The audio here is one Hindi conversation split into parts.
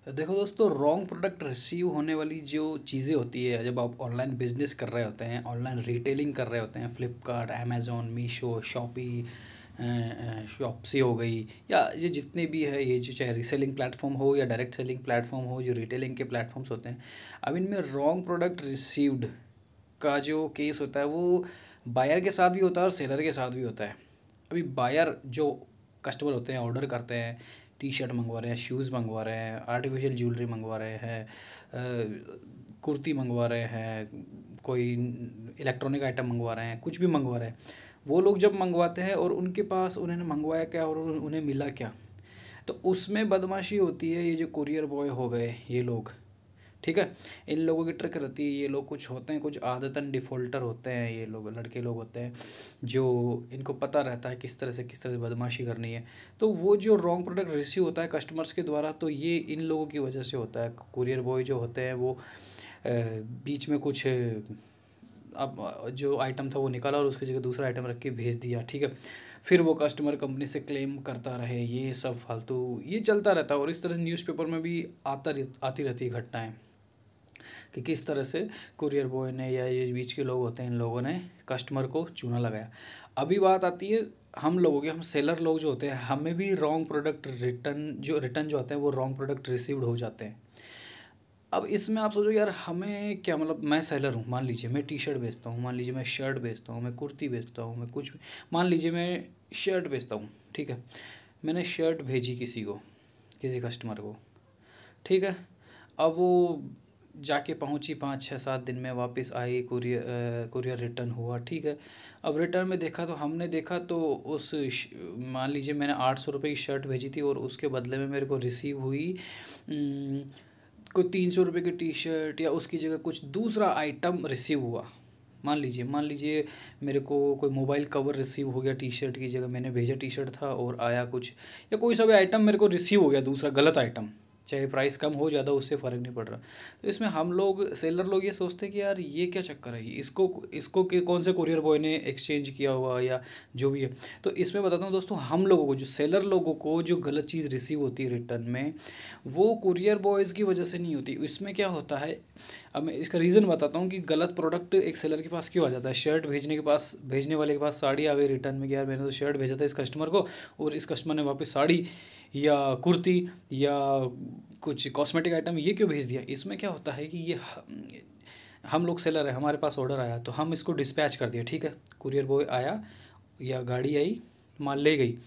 देखो दोस्तों, रॉन्ग प्रोडक्ट रिसीव होने वाली जो चीज़ें होती है जब आप ऑनलाइन बिजनेस कर रहे होते हैं, ऑनलाइन रिटेलिंग कर रहे होते हैं, फ्लिपकार्ट, अमेज़ॉन, मीशो, शॉपी, शॉप्सी हो गई, या ये जितने भी है, ये जो चाहे रीसेलिंग प्लेटफॉर्म हो या डायरेक्ट सेलिंग प्लेटफॉर्म हो, जो रिटेलिंग के प्लेटफॉर्म्स होते हैं, अब इनमें रॉन्ग प्रोडक्ट रिसीव्ड का जो केस होता है वो बायर के साथ भी होता है और सेलर के साथ भी होता है। अभी बायर जो कस्टमर होते हैं, ऑर्डर करते हैं, टी शर्ट मंगवा रहे हैं, शूज़ मंगवा रहे हैं, आर्टिफिशियल ज्वेलरी मंगवा रहे हैं, कुर्ती मंगवा रहे हैं, कोई इलेक्ट्रॉनिक आइटम मंगवा रहे हैं, कुछ भी मंगवा रहे हैं, वो लोग जब मंगवाते हैं और उनके पास उन्होंने मंगवाया क्या और उन्हें मिला क्या, तो उसमें बदमाशी होती है। ये जो कुरियर बॉय हो गए ये लोग, ठीक है, इन लोगों की ट्रिक रहती है। ये लोग कुछ होते हैं, कुछ आदतन डिफ़ॉल्टर होते हैं, ये लोग लड़के लोग होते हैं जो इनको पता रहता है किस तरह से बदमाशी करनी है। तो वो जो रॉन्ग प्रोडक्ट रिसीव होता है कस्टमर्स के द्वारा, तो ये इन लोगों की वजह से होता है। कुरियर बॉय जो होते हैं वो बीच में कुछ अब जो आइटम था वो निकाला और उसकी जगह दूसरा आइटम रख के भेज दिया, ठीक है। फिर वो कस्टमर कंपनी से क्लेम करता रहे, ये सब फालतू ये चलता रहता है। और इस तरह से न्यूज़पेपर में भी आती रहती है घटनाएं कि किस तरह से कुरियर बॉय ने या ये बीच के लोग होते हैं, इन लोगों ने कस्टमर को चूना लगाया। अभी बात आती है हम लोगों की, हम सेलर लोग जो होते हैं, हमें भी रॉन्ग प्रोडक्ट रिटर्न जो होते हैं वो रॉन्ग प्रोडक्ट रिसीव्ड हो जाते हैं। अब इसमें आप सोचो यार, हमें क्या मतलब, मैं सेलर हूँ, मान लीजिए मैं टी शर्ट बेचता हूँ, मान लीजिए मैं शर्ट बेचता हूँ, मैं कुर्ती बेचता हूँ, मैं कुछ भी, मान लीजिए मैं शर्ट बेचता हूँ, ठीक है। मैंने शर्ट भेजी किसी को, किसी कस्टमर को, ठीक है। अब वो जाके पहुंची 5 6 7 दिन में, वापस आई, कुरियर रिटर्न हुआ, ठीक है। अब रिटर्न में देखा तो हमने देखा तो मान लीजिए मैंने 800 रुपये की शर्ट भेजी थी और उसके बदले में मेरे को रिसीव हुई कोई 300 रुपये की टी शर्ट, या उसकी जगह कुछ दूसरा आइटम रिसीव हुआ। मान लीजिए मेरे को कोई मोबाइल कवर रिसीव हो गया, टी शर्ट की जगह मैंने भेजा टी शर्ट था और आया कुछ, या कोई सा भी आइटम मेरे को रिसीव हो गया, दूसरा गलत आइटम, चाहे प्राइस कम हो ज़्यादा उससे फ़र्क नहीं पड़ रहा। तो इसमें हम लोग सेलर लोग ये सोचते हैं कि यार ये क्या चक्कर है, इसको इसको कौन से कुरियर बॉय ने एक्सचेंज किया हुआ या जो भी है। तो इसमें बताता हूँ दोस्तों, हम लोगों को, जो सेलर लोगों को जो गलत चीज़ रिसीव होती है रिटर्न में, वो कुरियर बॉयज़ की वजह से नहीं होती। इसमें क्या होता है, अब मैं इसका रीज़न बताता हूँ कि गलत प्रोडक्ट एक सेलर के पास क्यों आ जाता है। शर्ट भेजने वाले के पास साड़ी आ गई रिटर्न में कि यार मैंने तो शर्ट भेजा था इस कस्टमर को और इस कस्टमर ने वापस साड़ी या कुर्ती या कुछ कॉस्मेटिक आइटम ये क्यों भेज दिया। इसमें क्या होता है कि ये हम लोग सेलर है, हमारे पास ऑर्डर आया तो हम इसको डिस्पैच कर दिया, ठीक है। कुरियर बॉय आया या गाड़ी आई, माल ले गई।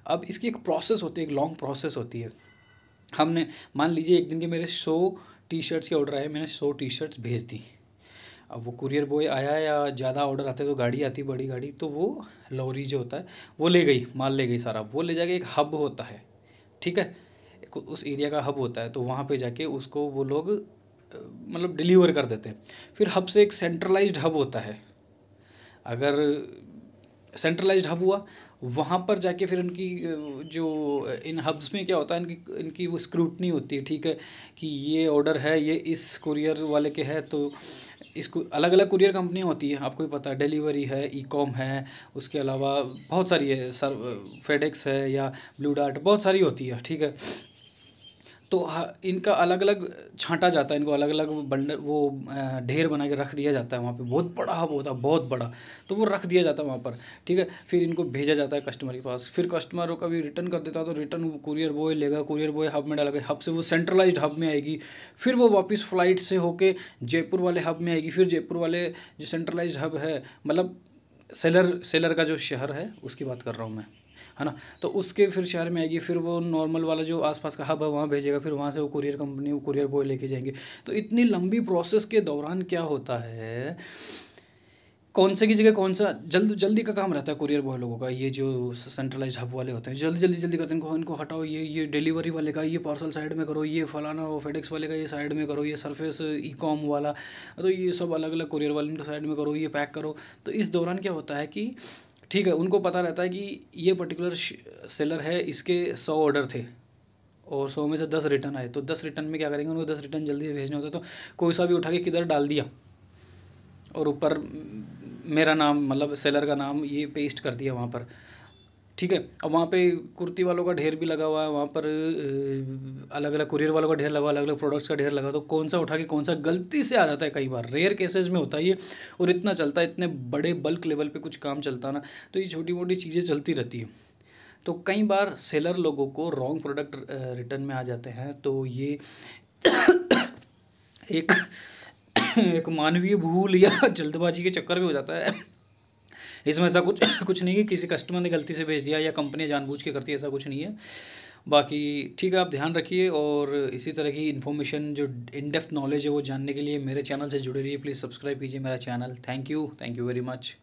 अब इसकी एक प्रोसेस होती है, एक लॉन्ग प्रोसेस होती है। हमने मान लीजिए एक दिन के मेरे 100 टी शर्ट्स के ऑर्डर आए, मैंने 100 टी शर्ट्स भेज दी। अब वो कुरियर बॉय आया या ज़्यादा ऑर्डर आते तो गाड़ी आती, बड़ी गाड़ी, तो वो लॉरी जो होता है वो ले गई, माल ले गई सारा। वो ले जाके एक हब होता है, ठीक है, उस एरिया का हब होता है, तो वहाँ पे जाके उसको वो लोग मतलब डिलीवर कर देते हैं। फिर हब से एक सेंट्रलाइज्ड हब होता है। अगर सेंट्रलाइज्ड हब हुआ, वहाँ पर जाके फिर उनकी जो इन हब्स में क्या होता है, इनकी इनकी वो स्क्रूटनी होती है, ठीक है, कि ये ऑर्डर है, ये इस कुरियर वाले के है, तो इसको अलग अलग कुरियर कंपनियाँ होती है, आपको भी पता है, डिलीवरी है, ई कॉम है, उसके अलावा बहुत सारी है, सर फेडेक्स है या ब्लू डार्ट, बहुत सारी होती है, ठीक है। तो इनका अलग अलग छांटा जाता है, इनको अलग अलग बंडल वो ढेर बना के रख दिया जाता है वहाँ पे। बहुत बड़ा हब होता है, बहुत बड़ा, तो वो रख दिया जाता है वहाँ पर, ठीक है। फिर इनको भेजा जाता है कस्टमर के पास, फिर कस्टमर को कभी रिटर्न कर देता है तो रिटर्न कुरियर बॉय लेगा, कुरियर बॉय हब में डालेगा, हब से वो सेंट्रलाइज्ड हब में आएगी, फिर वो वापस फ्लाइट से होके जयपुर वाले हब में आएगी, फिर जयपुर वाले जो सेंट्रलाइज्ड हब है, मतलब सेलर का जो शहर है उसकी बात कर रहा हूँ मैं, है ना। तो उसके फिर शहर में आएगी, फिर वो नॉर्मल वाला जो आसपास का हब है वहाँ भेजेगा, फिर वहाँ से वो कुरियर कंपनी वो कुरियर बॉय लेके जाएंगे। तो इतनी लंबी प्रोसेस के दौरान क्या होता है, कौन से की जगह कौन सा जल्दी का काम रहता है कुरियर बॉय लोगों का। ये जो सेंट्रलाइज हब वाले होते हैं जल्दी करते हैं, इनको हटाओ, ये डिलीवरी वाले का ये पार्सल साइड में करो, ये फलाना वो फेडेक्स वाले का ये साइड में करो, ये सरफेस ई कॉम वाला, तो ये सब अलग अलग कुरियर वाले इनको साइड में करो, ये पैक करो। तो इस दौरान क्या होता है कि ठीक है, उनको पता रहता है कि ये पर्टिकुलर सेलर है, इसके 100 ऑर्डर थे और 100 में से 10 रिटर्न आए, तो 10 रिटर्न में क्या करेंगे, उनको 10 रिटर्न जल्दी भेजने होते हैं, तो कोई सा भी उठा के किधर डाल दिया और ऊपर मेरा नाम, मतलब सेलर का नाम ये पेस्ट कर दिया वहाँ पर, ठीक है। अब वहाँ पे कुर्ती वालों का ढेर भी लगा हुआ है, वहाँ पर अलग अलग कुरियर वालों का ढेर लगा हुआ, अलग अलग प्रोडक्ट्स का ढेर लगा, तो कौन सा उठा के कौन सा गलती से आ जाता है, कई बार रेयर केसेस में होता है ये। और इतना चलता है, इतने बड़े बल्क लेवल पे कुछ काम चलता है ना, तो ये छोटी मोटी चीज़ें चलती रहती है। तो कई बार सेलर लोगों को रॉन्ग प्रोडक्ट रिटर्न में आ जाते हैं, तो ये एक एक मानवीय भूल या जल्दबाजी के चक्कर में हो जाता है। इसमें ऐसा कुछ कुछ नहीं है, किसी कस्टमर ने गलती से भेज दिया या कंपनी जानबूझ के करती है, ऐसा कुछ नहीं है। बाकी ठीक है, आप ध्यान रखिए, और इसी तरह की इन्फॉर्मेशन जो इन डेप्थ नॉलेज है वो जानने के लिए मेरे चैनल से जुड़े रहिए। प्लीज़ सब्सक्राइब कीजिए मेरा channel. Thank you very much.